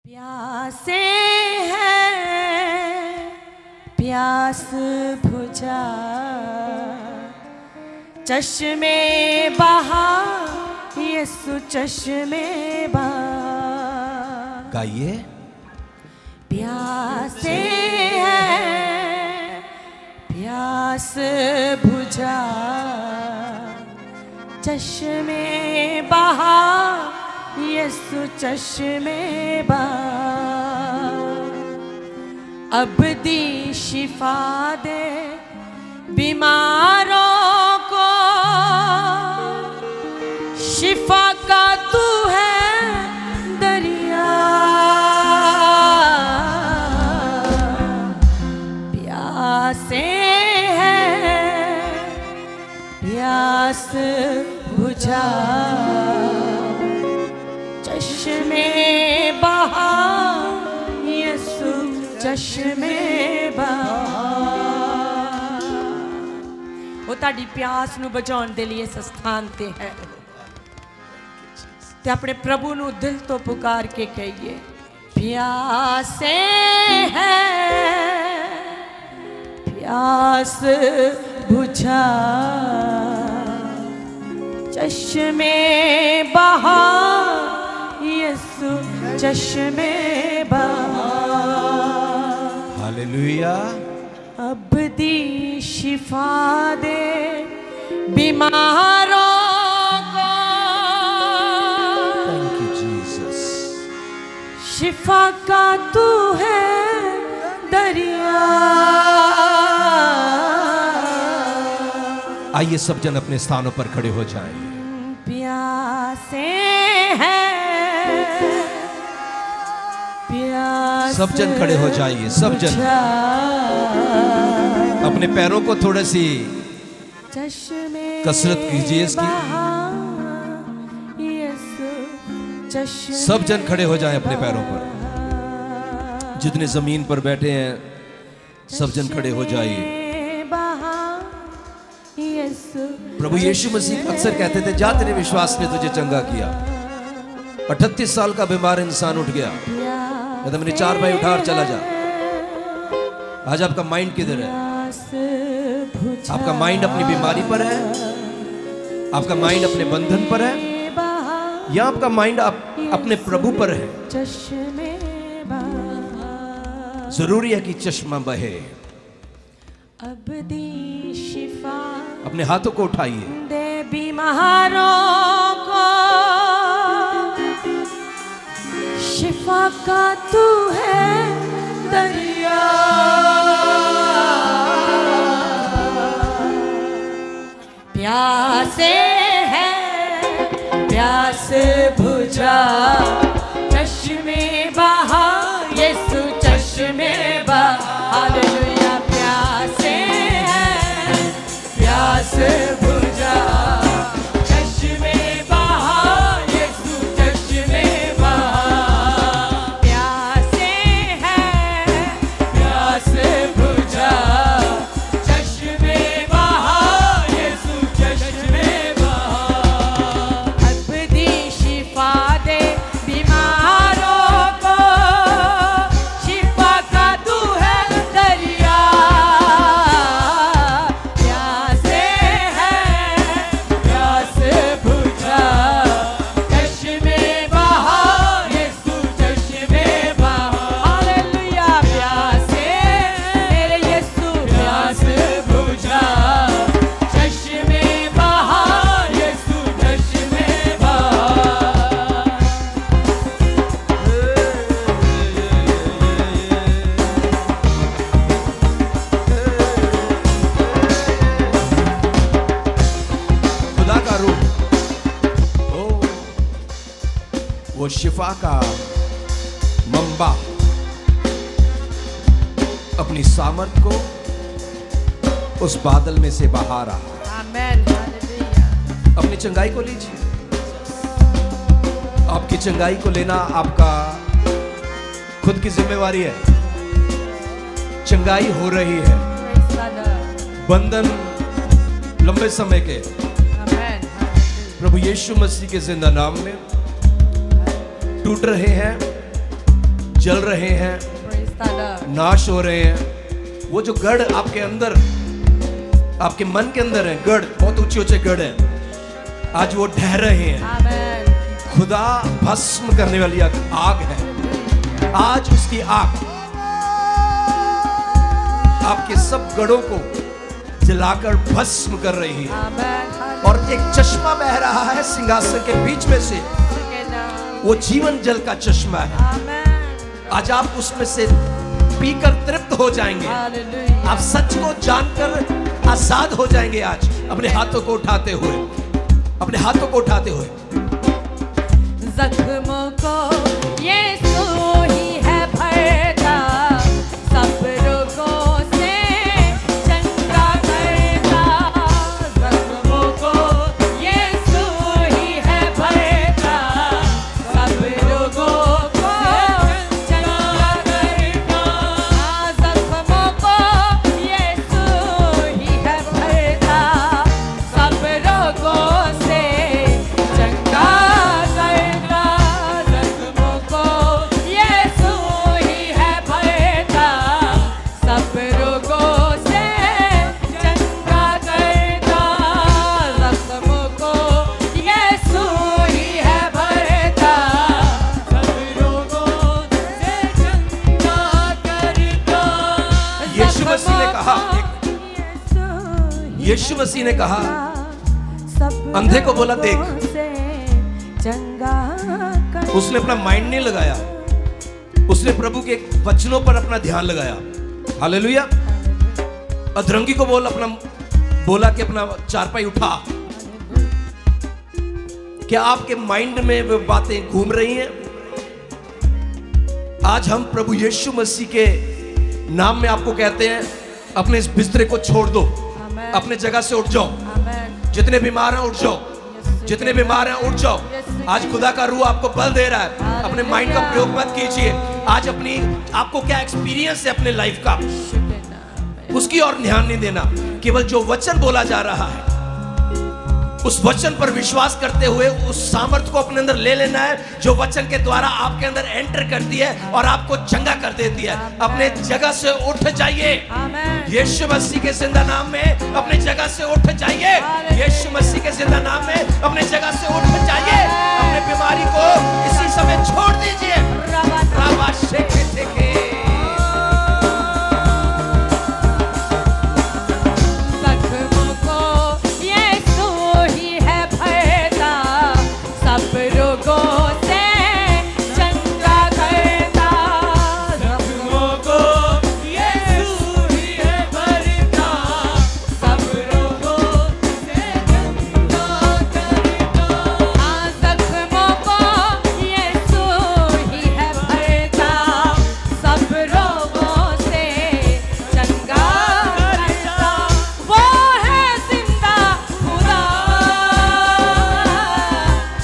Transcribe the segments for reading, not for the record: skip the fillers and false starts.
प्यासे हैं प्यास बुझा, चश्मे बहा यीशु चश्मे बहा। गाइए। प्यासे हैं प्यास बुझा, चश्मे बहा यीशु चश्मे बहा। अब दी शिफा दे बीमारों को, शिफा का तू है दरिया। प्यासे हैं प्यास बुझा, चश्मे बहा यीशु चश्मे बहा। वो ताड़ी प्यास नू बुझाउण दे लिए इस स्थान ते है, ते अपने प्रभु नू दिल तो पुकार के कहिए, प्यासे हैं प्यास बुझा, चश्मे बहा यीशु चश्मे बहा। हालेलुया। अब दी शिफा दे बीमारों को, थैंक यू जीसस। शिफा का तू है दरिया। आइए सब जन अपने स्थानों पर खड़े हो जाएं। प्यासे हैं प्यास सब जन खड़े हो जाइए। सब जन अपने पैरों को थोड़ी सी कसरत कीजिए इसकी। सब जन खड़े हो जाएं अपने पैरों पर। जितने जमीन पर बैठे हैं सब जन खड़े हो जाइए। प्रभु यीशु मसीह अक्सर कहते थे, जा तेरे विश्वास ने तुझे चंगा किया। 38 साल का बीमार इंसान उठ गया, कहता मैंने 4 भाई उठा और चला जा। आज आपका माइंड किधर है? आपका माइंड अपनी बीमारी पर है, आपका माइंड अपने बंधन पर है, या आपका माइंड अपने प्रभु पर है? जरूरी है कि चश्मा बहे। अब दी शिफा अपने हाथों को उठाइए। दे बीमारों को, शिफा का तू है दरिया। प्यासे हैं प्यास बुझा, चश्मे बहा यीशु चश्मे बहा। हालेलुया। प्यासे हैं प्यास बुझा, चश्मे बहा यीशु चश्मे बहा। प्यासे हैं प्यास बुझा, चश्मे बहा यीशु चश्मे बहा। अब दी शिफा दे बीमारों को, शिफा का तू है दरिया। प्यासे हैं प्यास बुझा, चश्मे बहा यीशु चश्मे बहा। हालेलुया। प्यासे मेरे यीशु प्यास बुझा, चश्मे बहा यीशु चश्मे बहा। खुदा का रूह, ओ वो शिफा का मंबा अपनी सामर्थ को उस बादल में से बहा रहा। आमेन। हालेलुया। अपनी चंगाई को लीजिए। आपकी चंगाई को लेना आपका खुद की जिम्मेवारी है। चंगाई हो रही है, बंधन लंबे समय के प्रभु यीशु मसीह के जिंदा नाम में टूट रहे हैं, जल रहे हैं, Praise the Lord. नाश हो रहे हैं। वो जो गढ़ आपके अंदर, आपके मन के अंदर है, गढ़ बहुत ऊंचे ऊंचे गढ़ है, आज वो ढह रहे हैं। Amen. खुदा भस्म करने वाली आग है, आज उसकी आग आपके सब गढ़ों को जलाकर भस्म कर रही है। Amen. और एक चश्मा बह रहा है सिंहासन के बीच में से, वो जीवन जल का चश्मा है। Amen. आज आप उसमें से पीकर तृप्त हो जाएंगे, Hallelujah. आप सच को जानकर आजाद हो जाएंगे। आज अपने हाथों को उठाते हुए, अपने हाथों को उठाते हुए, जख्मों को यीशु ही है भरता, सब रोगों से चंगा करता। जख्मों को यीशु ही है भरता, सब रोगों को चंगा करता। जख्मों को यीशु ही है भरता, सब रोगों से चंगा करता। जख्मों को यीशु ही है भरता, सब रोगों से चंगा करता। जख्मों को यीशु ही है भरता, सब रोगों से चंगा करता। यीशु मसीह ने कहा, यीशु मसीह ने कहा, अंधे को बोला देख। चंगा कर। उसने अपना माइंड नहीं लगाया, उसने प्रभु के वचनों पर अपना ध्यान लगाया। हालेलुया। अधरंगी को बोला कि अपना चारपाई उठा। क्या आपके माइंड में वो बातें घूम रही हैं? आज हम प्रभु यीशु मसीह के नाम में आपको कहते हैं, अपने इस बिस्तरे को छोड़ दो, Amen. अपने जगह से उठ जाओ। Amen. जितने बीमार हैं उठ जाओ, जितने बीमार हैं उठ जाओ। आज खुदा का रूह आपको बल दे रहा है। अपने माइंड का प्रयोग मत कीजिए। आज आपको क्या एक्सपीरियंस है अपने लाइफ का, उसकी ओर ध्यान नहीं देना। केवल जो वचन बोला जा रहा है, उस वचन पर विश्वास करते हुए उस सामर्थ को अपने अंदर ले लेना है, जो वचन के द्वारा आपके अंदर एंटर करती है और आपको चंगा कर देती है। अपने जगह से उठ जाइए, Amen. यीशु मसीह के जिंदा नाम में अपने जगह से उठ जाइए। यीशु मसीह के जिंदा नाम में अपने जगह से उठ जाइए। अपने बीमारी को इसी समय छोड़ दीजिए। राबा शेखे शेखे। जख्मों को यीशु ही है भरता, सब रोगों से चंगा करता। जख्मों को यीशु ही है भरता, सब रोगों से चंगा करता। जख्मों को यीशु ही है भरता, सब रोगों से चंगा करता। वो है जिंदा खुदा,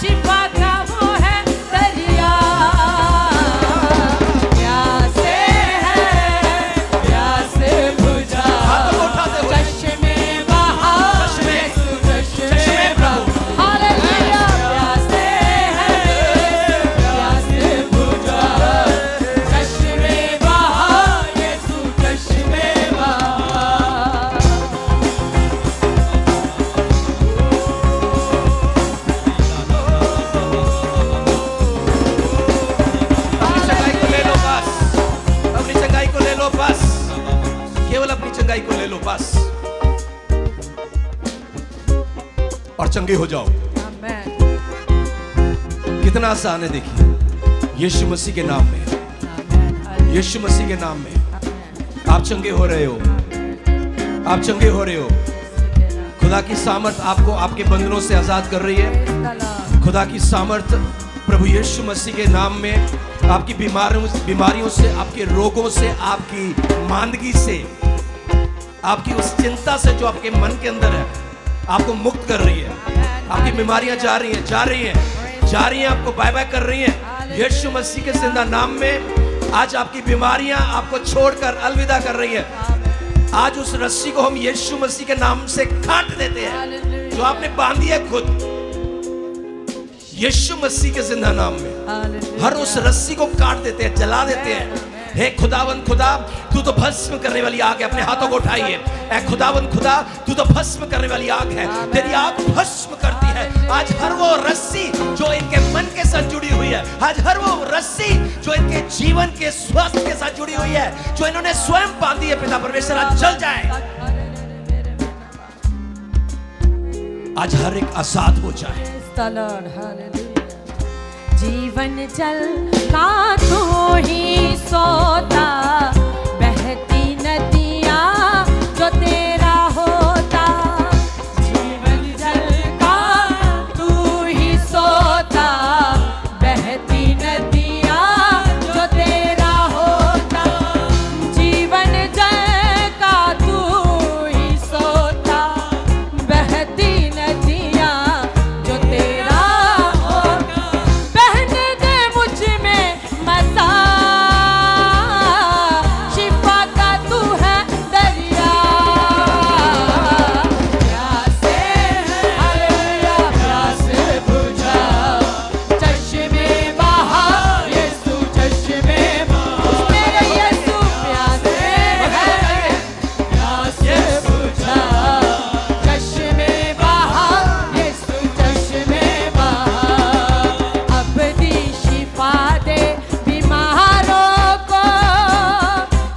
शिफा का वो है दरिया। प्यासे हैं, प्यासे बुझा, हाथों को उठाते हुए, चश्मे बहा, चश्मे बहा। हालेलुया। प्यासे हैं, प्यासे बुझा, चश्मे बहा, यीशु चश्मे बहा। अपनी चंगाई को ले लो बस, अपनी चंगाई को ले लो बस, केवल अपनी चंगाई को ले लो बस, और चंगे हो जाओ। Amen. कितना आसान है देखिए, यीशु मसीह के नाम में, Amen. यीशु मसीह के नाम में Amen. आप चंगे हो रहे हो, आप चंगे हो रहे हो। खुदा की सामर्थ आपको आपके बंधनों से आजाद कर रही है। Praise the Lord. खुदा की सामर्थ प्रभु यीशु मसीह के नाम में आपकी बीमारियों से, आपके रोगों से, आपकी मांदगी से, आपकी उस चिंता से जो आपके मन के अंदर है, आपको मुक्त कर रही है। आपकी बीमारियां जा रही हैं, जा रही हैं, जा रही हैं, आपको बाय बाय कर रही हैं। यीशु मसीह के जिंदा नाम में आज आपकी बीमारियां आपको छोड़कर अलविदा कर रही है। आज उस रस्सी को हम यीशु मसीह के नाम से काट देते हैं, Hallelujah. जो आपने बांधी है खुद, यीशु मसीह के जिंदा नाम में। हर उस रस्सी को काट देते हैं, जला देते हैं। हे खुदावंद खुदा, तू तो भस्म करने वाली आग है। अपने हाथों को उठाइए। ए खुदावंद खुदा, तू तो भस्म करने वाली आग है। तेरी आग भस्म करती है। आज हर वो रस्सी जो इनके मन के साथ जुड़ी हुई है, आज हर वो रस्सी जो इनके जीवन के स्वास्थ्य के साथ जुड़ी हुई है, जो इन्होंने स्वयं बांधी है, पिता परमेश्वर आज जल जाए। आज हर एक आजाद हो जाए। जीवन जल का तू ही सोता, बहती नदियाँ जो तेरा होता। जीवन जल का तू ही सोता, बहती नदियाँ जो तेरा होता। जीवन जल का तू ही सोता, बहती नदियाँ जो तेरा होता। बहने दे मुझ में मज़ा, शिफा का तू है दरिया। प्यासे हालेलुया, प्यासे बुझा, चश्मे बहा, यीशु चश्मे बहा। मेरे यीशु प्यासे है, प्यासे बुझा, चश्मे बहा, यीशु चश्मे बहा। अबदी शिफा दे बीमारों को,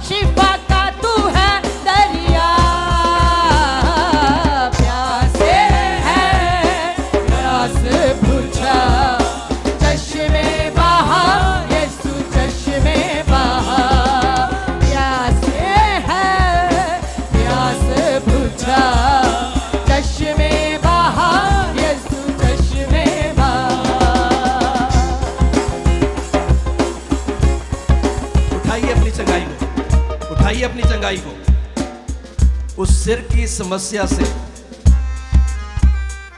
शिफा का तू है दरिया। प्यासे है, प्यास बुझा, चश्मे बहा, यीशु चश्मे बहा। प्यासे है, प्यास बुझा, चश्मे बहा, यीशु चश्मे बहा। उठाइए अपनी चंगाई को, उठाइए अपनी चंगाई को। उस सिर की समस्या से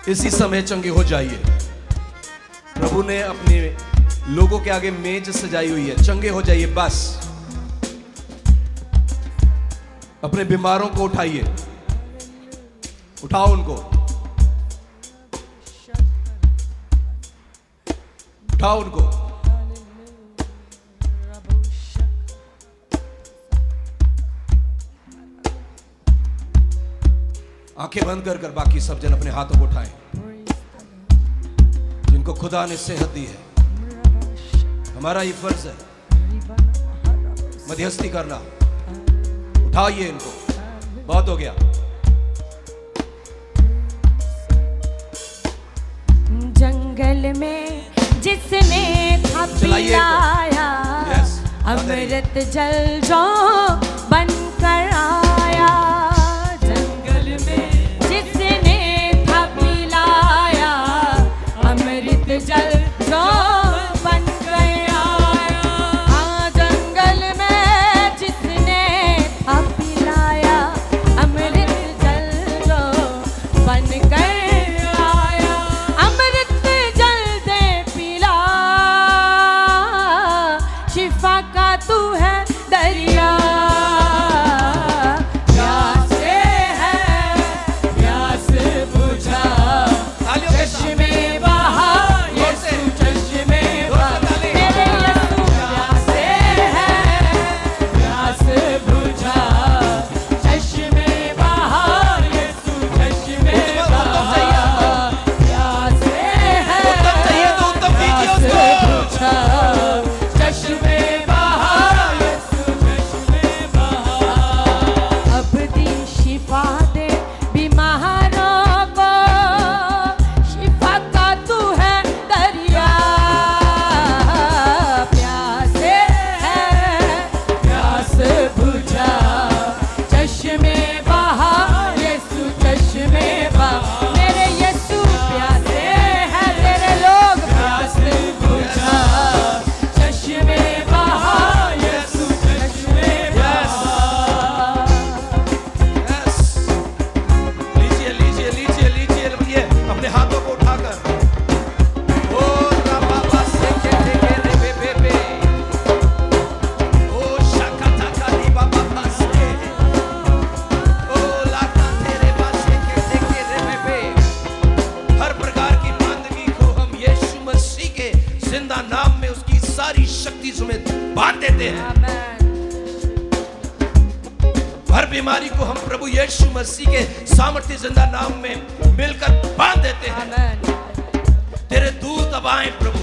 इसी समय चंगे हो जाइए। प्रभु ने अपने लोगों के आगे मेज सजाई हुई है, चंगे हो जाइए बस। अपने बीमारों को उठाइए, उठाओ उनको, उठाओ उनको। आंखें बंद कर कर बाकी सब जन अपने हाथों को उठाएं, जिनको खुदा ने सेहत दी है। हमारा ये फर्ज है मध्यस्थी करना। उठाइए इनको, बहुत हो गया। जंगल में जिसने था चलाइए इनको। पिलाया, Yes, अमृत जल जो बन कर आया। जंगल में जिसने था पिलाया, अमृत जल जो बन कर आया। हाँ, जंगल में जिसने था पिलाया, अमृत जल जो बन कर आया। अमृत जल दे पिला, शिफा का तू है दरिया। प्यासे है, प्यास बुझा, तालियों के साथ। चश्मे बहा, यीशु चश्मे बहा। मेरे यीशु प्यासे है, प्यास बुझा, चश्मे बहा, यीशु चश्मे बहा। प्यासे है, उत्तम चाहिए तो उत्तम दीजिए उसको। प्यास बुझा, चश्मे बहा, हर बीमारी को हम प्रभु यीशु मसीह के सामर्थ्य जिंदा नाम में मिलकर बांध देते हैं। तेरे दूत अब आए प्रभु,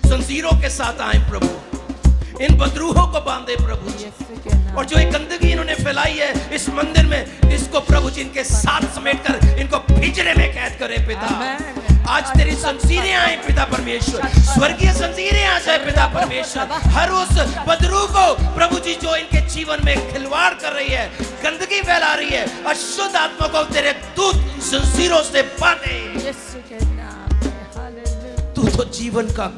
जंजीरों के साथ आए प्रभु, इन बदरूहों को बांधे प्रभु जी। और जो एक गंदगी इन्होंने फैलाई है इस मंदिर में, इसको प्रभु जी इनके साथ समेटकर इनको पिंजरे में कैद करे पिता। आज तेरी जंजीरें आए पिता परमेश्वर, स्वर्गीय जंजीरें आ जाए पिता परमेश्वर। हर उस बदरू को प्रभु जी जो इनके जीवन में खिलवाड़ कर रही है, गंदगी फैला रही है, अशुद्ध आत्मा को तेरे दूत जंजीरों से बांधे। तू तो जीवन का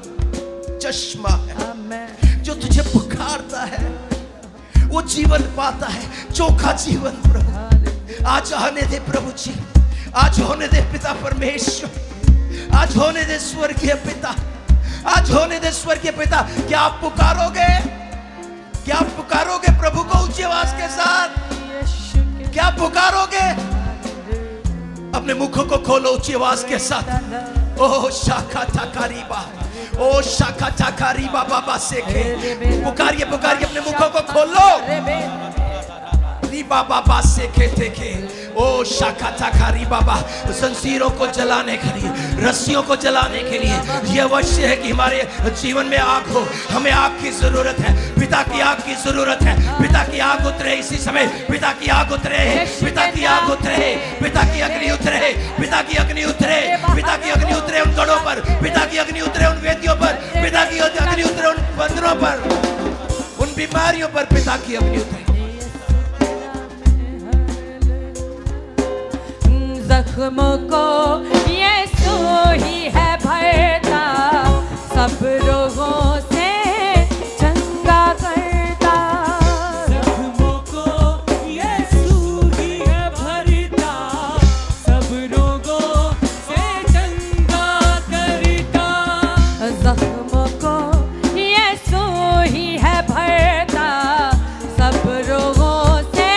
चश्मा है, जो तुझे पुकारता है वो जीवन पाता है, चोखा जीवन प्रभु। आज होने दे प्रभु जी, आज होने दे पिता परमेश्वर, आज होने दे स्वर्गीय पिता, आज होने दे स्वर्गीय पिता। क्या आप पुकारोगे? क्या आप पुकारोगे प्रभु को ऊंची आवाज के साथ? क्या आप पुकारोगे? अपने मुखों को खोलो ऊंची आवाज के साथ। ओ शाखा थाकारीबा, ओ शाखा थाकारीबा बाबा से पुकारिए, पुकारिए, अपने मुखों को खोलो। बाबा से कहते के ओ शाखा थाकारी बाबा, जंजीरों को जलाने के लिए, रस्सियों को जलाने के लिए यह अवश्य है कि हमारे जीवन में आग हो। हमें आग की जरूरत है, पिता की आग की जरूरत है। पिता की आग उतरे इसी समय, पिता की आग उतरे, पिता की आग उतरे, पिता की अग्नि उतरे, पिता की अग्नि उतरे, पिता की अग्नि उतरे उन गढ़ों पर, पिता की अग्नि उतरे उन वेदियों पर, पिता की अग्नि उतरे उन बंदरों पर, उन बीमारियों पर पिता की अग्नि उतरे। जख्मों को यीशु ही है भरता, सब रोगों से चंगा करता। जख्मों को यीशु ही है भरता, सब रोगों से चंगा करता। जख्मों को यीशु ही है भरता, सब रोगों से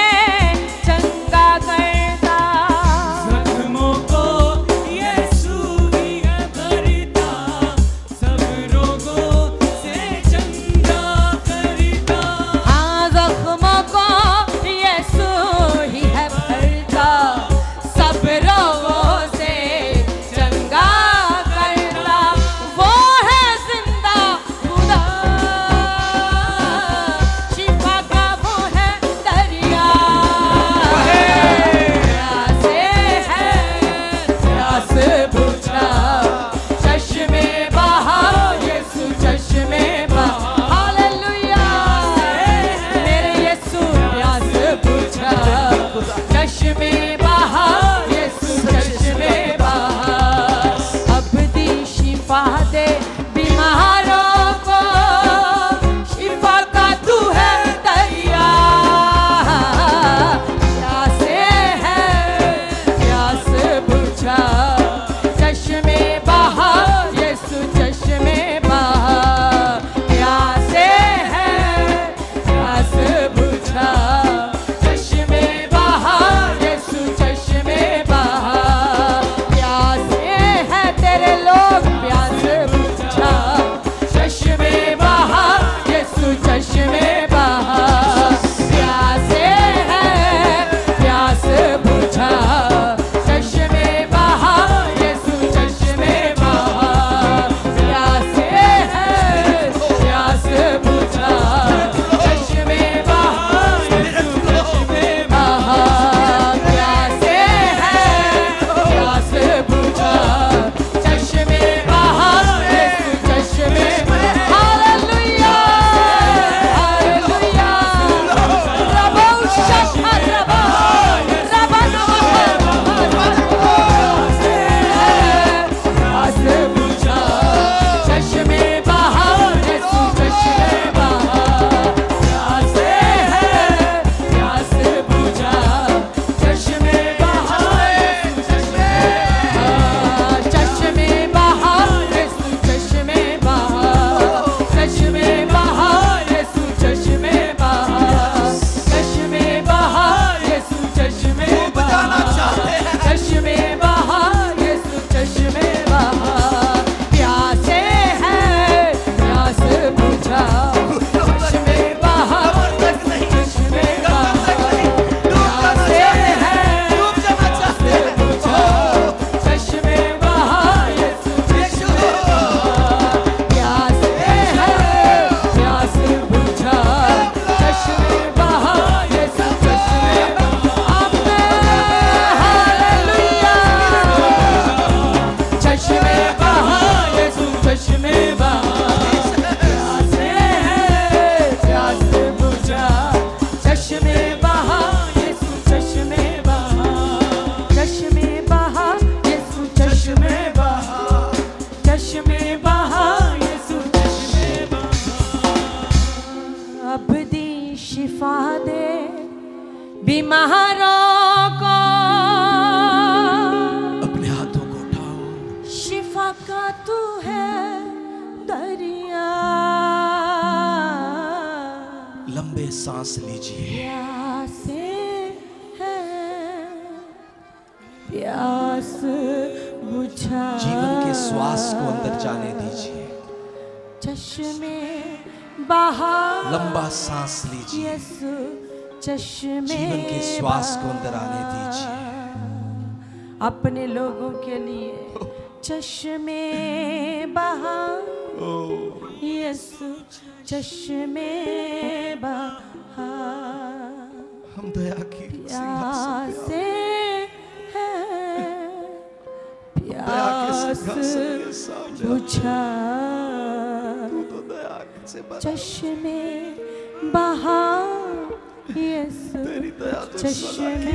चंगा करता। जख्मों को यीशु ही है भरता, सब रोगों शिफा दे बीमारों को, अपने हाथों को उठाओ। शिफा का तू है दरिया, लंबे सांस लीजिए। प्यासे हैं प्यास बुझा, जीवन के श्वास को अंदर जाने दीजिए। चश्मे बहा, लंबा सांस लीजिए। यीशु चश्मे जीवन के श्वास को अंदर आने दीजिए। अपने लोगों के लिए चश्मे बहा, यीशु चश्मे बहा। हम दया की प्यासे हैं प्यास बुझा, चश्मे बहा, यीशु चश्मे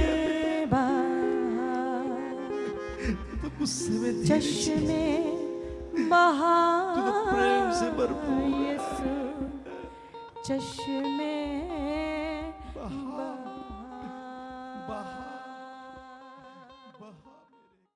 बहा, चश्मे बहा, यीशु चश्मे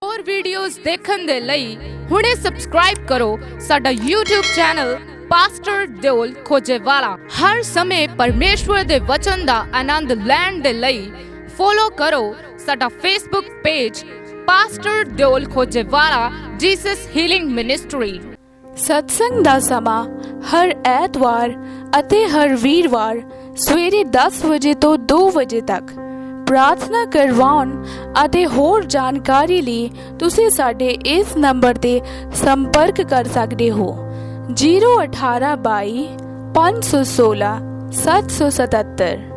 ਹੋਰ ਵੀਡੀਓਜ਼ ਦੇਖਣ ਦੇ ਲਈ ਹੁਣੇ ਸਬਸਕ੍ਰਾਈਬ ਕਰੋ ਸਾਡਾ YouTube ਚੈਨਲ ਪਾਸਟਰ ਦਿਓਲ ਖੋਜੇਵਾਲਾ। ਹਰ ਸਮੇਂ ਪਰਮੇਸ਼ਵਰ ਦੇ ਵਚਨ ਦਾ ਆਨੰਦ ਲੈਣ ਦੇ ਲਈ ਫੋਲੋ ਕਰੋ ਸਾਡਾ Facebook page pastor Deol Khojewala Jesus healing ministry. ਸਤਸੰਗ ਦਾ ਸਮਾਂ ਹਰ ਐਤਵਾਰ ਅਤੇ ਹਰ ਵੀਰਵਾਰ ਸਵੇਰੇ 10 ਵਜੇ ਤੋਂ 2 ਵਜੇ ਤੱਕ। ਪ੍ਰਾਰਥਨਾ ਕਰਵਾਉਣ ਅਤੇ ਹੋਰ ਜਾਣਕਾਰੀ ਲਈ ਤੁਸੀਂ ਸਾਡੇ ਇਸ ਨੰਬਰ ਤੇ ਸੰਪਰਕ ਕਰ ਸਕਦੇ ਹੋ 01822 516 777।